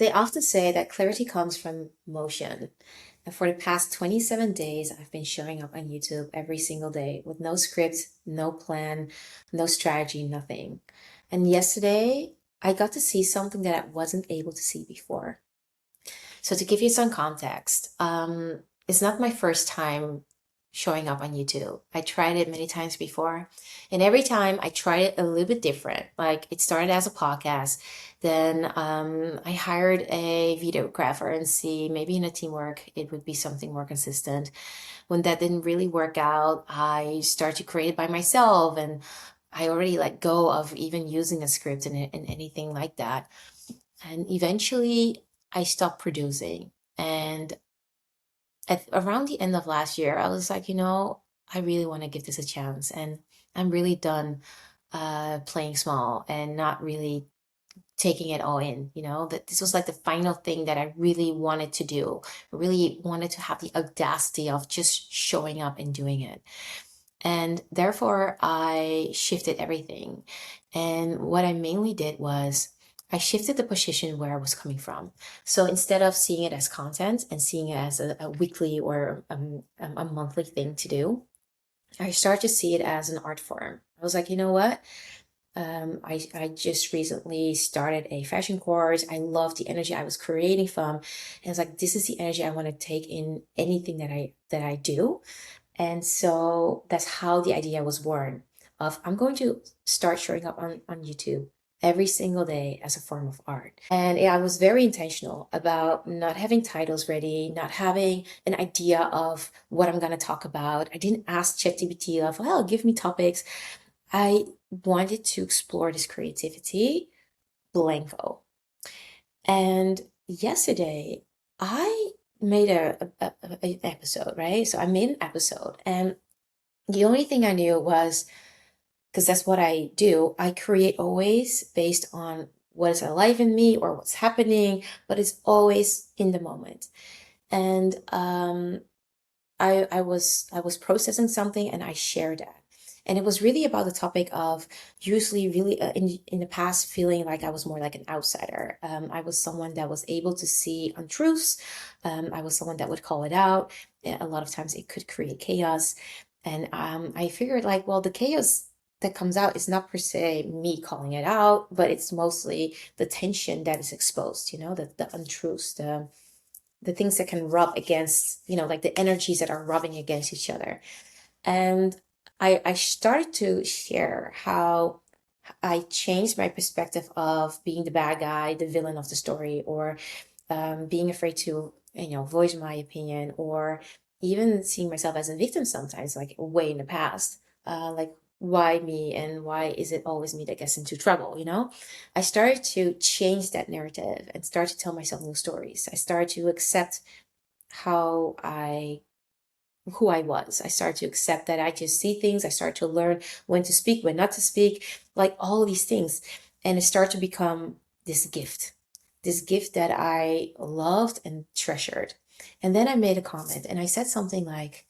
They often say that clarity comes from motion. And for the past 27 days, I've been showing up on YouTube every single day with no script, no plan, no strategy, nothing. And yesterday, I got to see something that I wasn't able to see before. So to give you some context, it's not my first time showing up on YouTube. I tried it many times before, and every time I tried it a little bit different. Like it started as a podcast, then I hired a videographer and see maybe in a teamwork it would be something more consistent. When that didn't really work out, I started to create it by myself, and I already let go of even using a script and anything like that. And eventually, I stopped producing. And around the end of last year, I was like, I really want to give this a chance. And I'm really done playing small and not really taking it all in, that this was like the final thing that I really wanted to do. I really wanted to have the audacity of just showing up and doing it. And therefore, I shifted everything. And what I mainly did was I shifted the position where I was coming from. So instead of seeing it as content and seeing it as a weekly or a monthly thing to do, I started to see it as an art form. I was like, you know what? I just recently started a fashion course. I love the energy I was creating from. And it's like, this is the energy I want to take in anything that I do. And so that's how the idea was born of I'm going to start showing up on YouTube every single day as a form of art. And I was very intentional about not having titles ready, not having an idea of what I'm going to talk about. I didn't ask ChatGPT of, well, give me topics. I wanted to explore this creativity blanco. And yesterday, I made an episode, right? So I made an episode, and the only thing I knew was because that's what I do. I create always based on what is alive in me or what's happening, but it's always in the moment. And I was processing something and I shared that. And it was really about the topic of usually really in the past feeling like I was more like an outsider. I was someone that was able to see untruths. I was someone that would call it out. A lot of times it could create chaos. And I figured like, well, the chaos that comes out is not per se me calling it out, but it's mostly the tension that is exposed, the untruths, the things that can rub against, like the energies that are rubbing against each other. And I started to share how I changed my perspective of being the bad guy, the villain of the story, or being afraid to, voice my opinion, or even seeing myself as a victim sometimes, like way in the past. Like, why me and why is it always me that gets into trouble? I started to change that narrative and start to tell myself new stories. I started to accept how I who I was. I started to accept that I just see things. I started to learn when to speak, when not to speak, like all of these things. And it started to become this gift that I loved and treasured. And then I made a comment and I said something like,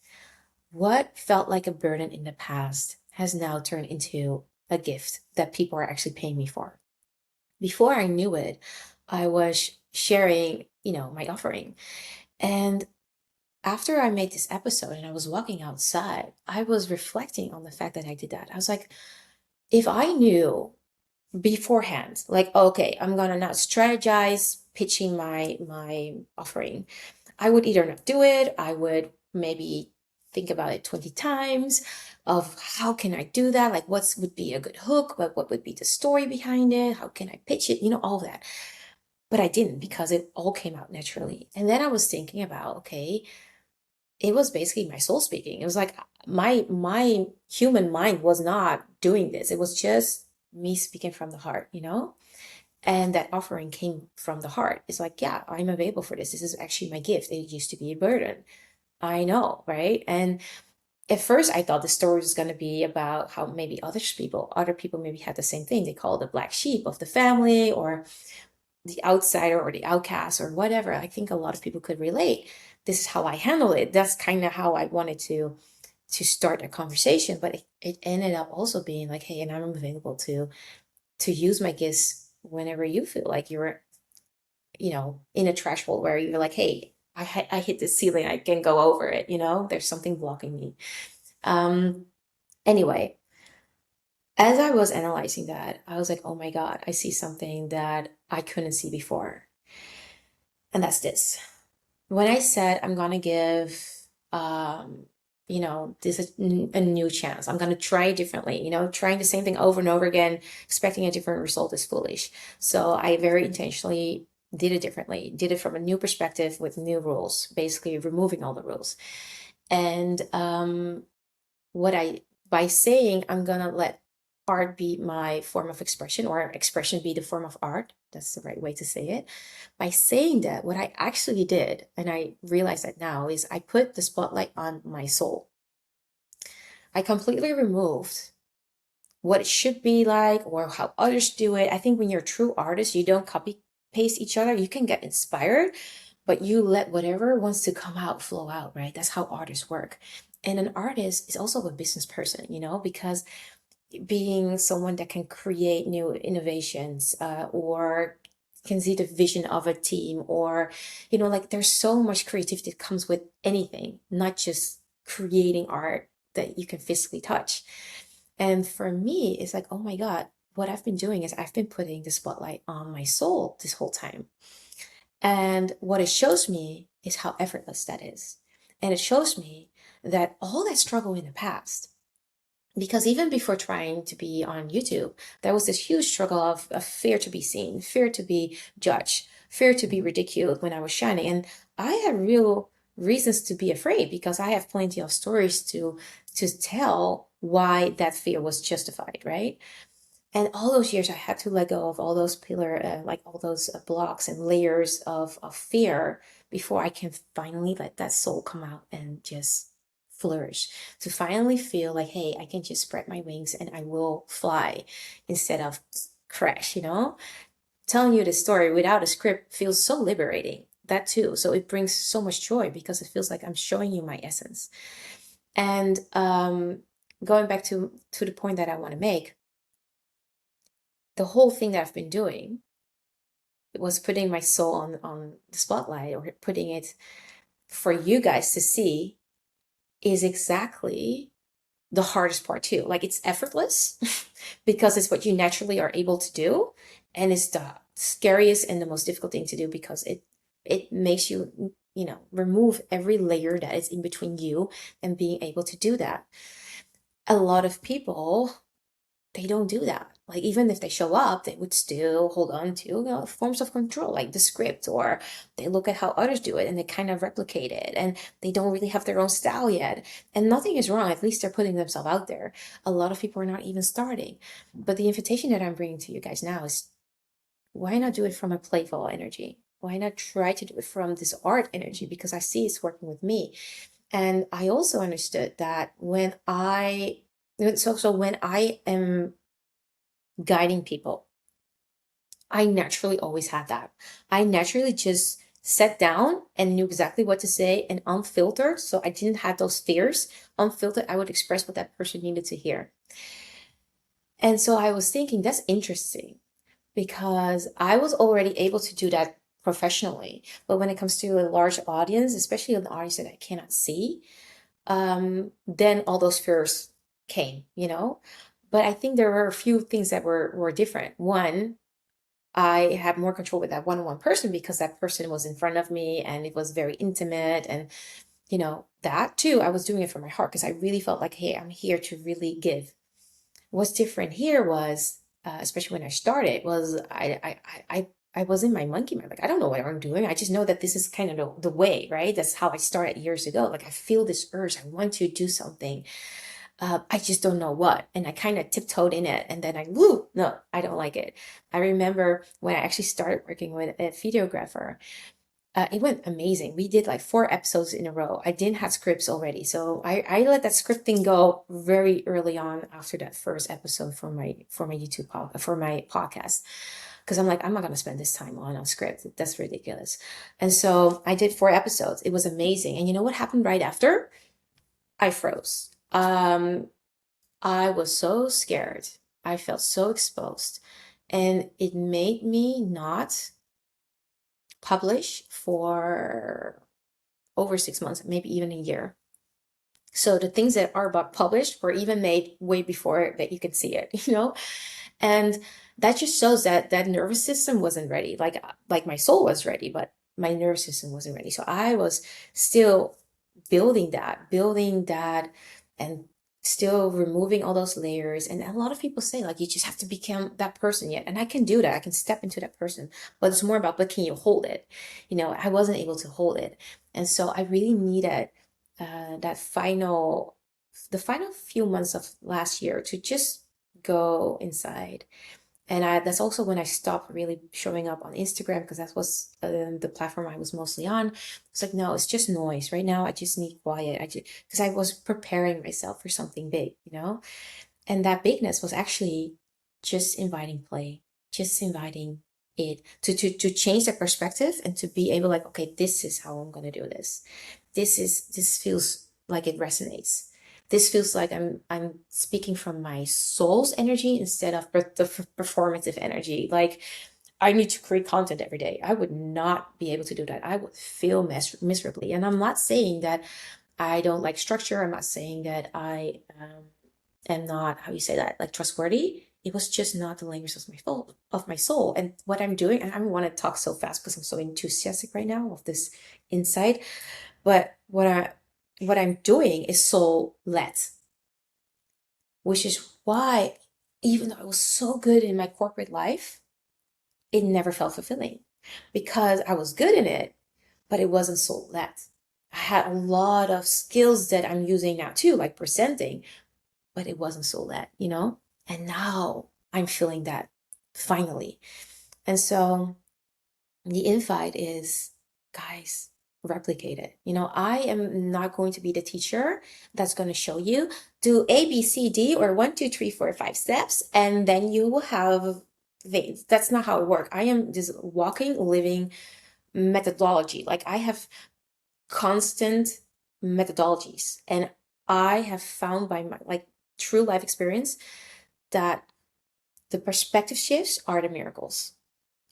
what felt like a burden in the past has now turned into a gift that people are actually paying me for. Before I knew it, I was sharing, my offering. And after I made this episode and I was walking outside, I was reflecting on the fact that I did that. I was like, if I knew beforehand, like, okay, I'm gonna now strategize pitching my offering, I would either not do it, I would maybe think about it 20 times of how can I do that? Like what would be a good hook? What would be the story behind it? How can I pitch it? All that. But I didn't because it all came out naturally. And then I was thinking about, okay, it was basically my soul speaking. It was like my human mind was not doing this. It was just me speaking from the heart. And that offering came from the heart. It's like, yeah, I'm available for this. This is actually my gift. It used to be a burden. I know, right? And at first I thought the story was going to be about how maybe other people maybe had the same thing. They call it the black sheep of the family or the outsider or the outcast or whatever. I think a lot of people could relate. This is how I handle it. That's kind of how I wanted to start a conversation. But it ended up also being like, hey, and I'm available to use my gifts whenever you feel like you're in a threshold where you're like, hey, I hit the ceiling, I can go over it, there's something blocking me. Um, anyway, as I was analyzing that, I was like, oh my God, I see something that I couldn't see before. And that's this. When I said I'm gonna give um this a new chance, I'm gonna try it differently. Trying the same thing over and over again, expecting a different result is foolish. So I very intentionally did it differently, did it from a new perspective with new rules, basically removing all the rules. And what I by saying I'm gonna let art be my form of expression, or expression be the form of art, that's the right way to say it. By saying that, what I actually did, and I realize that now, is I put the spotlight on my soul. I completely removed what it should be like or how others do it. I think when you're a true artist, you don't copy paste each other. You can get inspired, but you let whatever wants to come out flow out, right? That's how artists work. And an artist is also a business person, because being someone that can create new innovations, or can see the vision of a team, or like there's so much creativity that comes with anything, not just creating art that you can physically touch. And for me, it's like, oh my God, what I've been doing is I've been putting the spotlight on my soul this whole time. And what it shows me is how effortless that is. And it shows me that all that struggle in the past, because even before trying to be on YouTube, there was this huge struggle of fear to be seen, fear to be judged, fear to be ridiculed when I was shining. And I had real reasons to be afraid, because I have plenty of stories to tell why that fear was justified, right? And all those years I had to let go of all those like all those blocks and layers of fear before I can finally let that soul come out and just flourish. To finally feel like, hey, I can just spread my wings and I will fly instead of crash, Telling you this story without a script feels so liberating. That too. So it brings so much joy because it feels like I'm showing you my essence. And going back to the point that I want to make, the whole thing that I've been doing was putting my soul on the spotlight, or putting it for you guys to see, is exactly the hardest part too. Like, it's effortless because it's what you naturally are able to do, and it's the scariest and the most difficult thing to do because it makes you remove every layer that is in between you and being able to do that. A lot of people, they don't do that. Like, even if they show up, they would still hold on to, forms of control, like the script, or they look at how others do it and they kind of replicate it, and they don't really have their own style yet. And nothing is wrong. At least they're putting themselves out there. A lot of people are not even starting. But the invitation that I'm bringing to you guys now is, why not do it from a playful energy? Why not try to do it from this art energy? Because I see it's working with me. And I also understood that when I am guiding people, I naturally always had that. I naturally just sat down and knew exactly what to say, and unfiltered. So I didn't have those fears. Unfiltered, I would express what that person needed to hear. And so I was thinking, that's interesting, because I was already able to do that professionally. But when it comes to a large audience, especially an audience that I cannot see, then all those fears came. But I think there were a few things that were different. One, I had more control with that one-on-one person because that person was in front of me and it was very intimate. And, that too, I was doing it from my heart because I really felt like, hey, I'm here to really give. What's different here was, especially when I started, was I was in my monkey mind. Like, I don't know what I'm doing. I just know that this is kind of the way, right? That's how I started years ago. Like, I feel this urge. I want to do something. I just don't know what. And I kind of tiptoed in it. And then no, I don't like it. I remember when I actually started working with a videographer, it went amazing. We did like 4 episodes in a row. I didn't have scripts already. So I let that script thing go very early on after that first episode for my for my podcast. Because I'm like, I'm not going to spend this time on a script. That's ridiculous. And so I did 4 episodes. It was amazing. And you know what happened right after? I froze. I was so scared. I felt so exposed. And it made me not publish for over 6 months, maybe even a year. So the things that are about published were even made way before that you could see it, And that just shows that that nervous system wasn't ready. Like my soul was ready, but my nervous system wasn't ready. So I was still building that, and still removing all those layers. And a lot of people say, like, you just have to become that person yet. And I can do that. I can step into that person. But it's more about, but can you hold it? I wasn't able to hold it. And so I really needed that the final few months of last year to just go inside. And that's also when I stopped really showing up on Instagram, because that was the platform I was mostly on. It's like, no, it's just noise. Right now, I just need quiet. Because I was preparing myself for something big, And that bigness was actually just inviting play, just inviting it to change the perspective, and to be able, like, okay, this is how I'm gonna do this. This feels like it resonates. This feels like I'm speaking from my soul's energy instead of the performative energy. Like, I need to create content every day. I would not be able to do that. I would feel miserably. And I'm not saying that I don't like structure. I'm not saying that I am not, how you say that, like, trustworthy. It was just not the language of my soul. And what I'm doing, and I don't want to talk so fast because I'm so enthusiastic right now of this insight. But what I'm doing is soul led, which is why, even though I was so good in my corporate life, it never felt fulfilling, because I was good in it, but it wasn't soul led. I had a lot of skills that I'm using now too, like presenting, but it wasn't soul led. And now I'm feeling that finally. And so the invite is, guys, replicate it. I am not going to be the teacher that's going to show you do A, B, C, D, or 1, 2, 3, 4, 5 steps, and then you will have things. That's not how it works. I am this walking, living methodology. Like, I have constant methodologies, and I have found by my, like, true life experience that the perspective shifts are the miracles.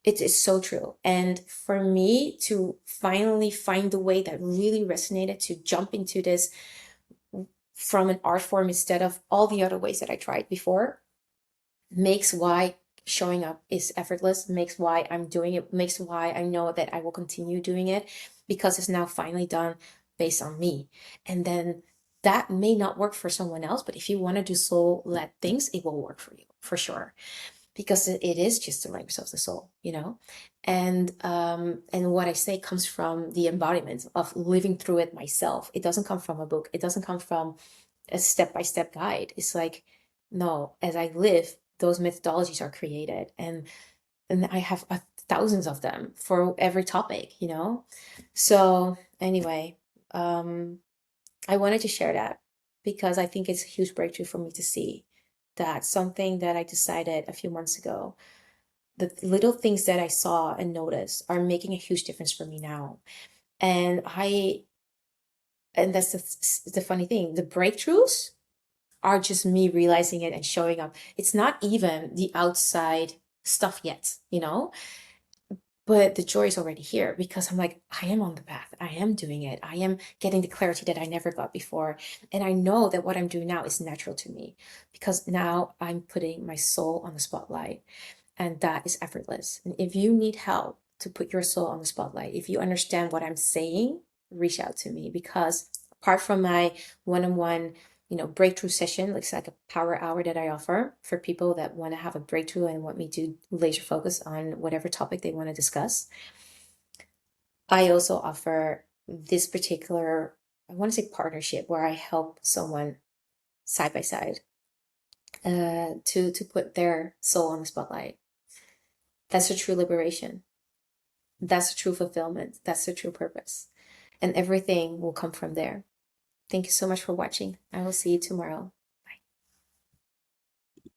It is so true. And for me to finally find the way that really resonated, to jump into this from an art form instead of all the other ways that I tried before, makes why showing up is effortless, makes why I'm doing it, makes why I know that I will continue doing it, because it's now finally done based on me. And then that may not work for someone else, but if you want to do soul-led things, it will work for you, for sure, because it is just the language of the soul. And what I say comes from the embodiment of living through it myself. It doesn't come from a book. It doesn't come from a step-by-step guide. It's like, no, as I live, those methodologies are created, and I have thousands of them for every topic. So anyway, I wanted to share that because I think it's a huge breakthrough for me to see that something that I decided a few months ago, the little things that I saw and noticed are making a huge difference for me now. And that's the funny thing. The breakthroughs are just me realizing it and showing up. It's not even the outside stuff yet. But the joy is already here, because I'm like, I am on the path. I am doing it. I am getting the clarity that I never got before. And I know that what I'm doing now is natural to me, because now I'm putting my soul on the spotlight, and that is effortless. And if you need help to put your soul on the spotlight, if you understand what I'm saying, reach out to me, because apart from my one-on-one breakthrough session, looks like a power hour that I offer for people that want to have a breakthrough and want me to laser focus on whatever topic they want to discuss. I also offer this particular, I want to say, partnership, where I help someone side by side to put their soul on the spotlight. That's a true liberation. That's a true fulfillment. That's the true purpose. And everything will come from there. Thank you so much for watching. I will see you tomorrow.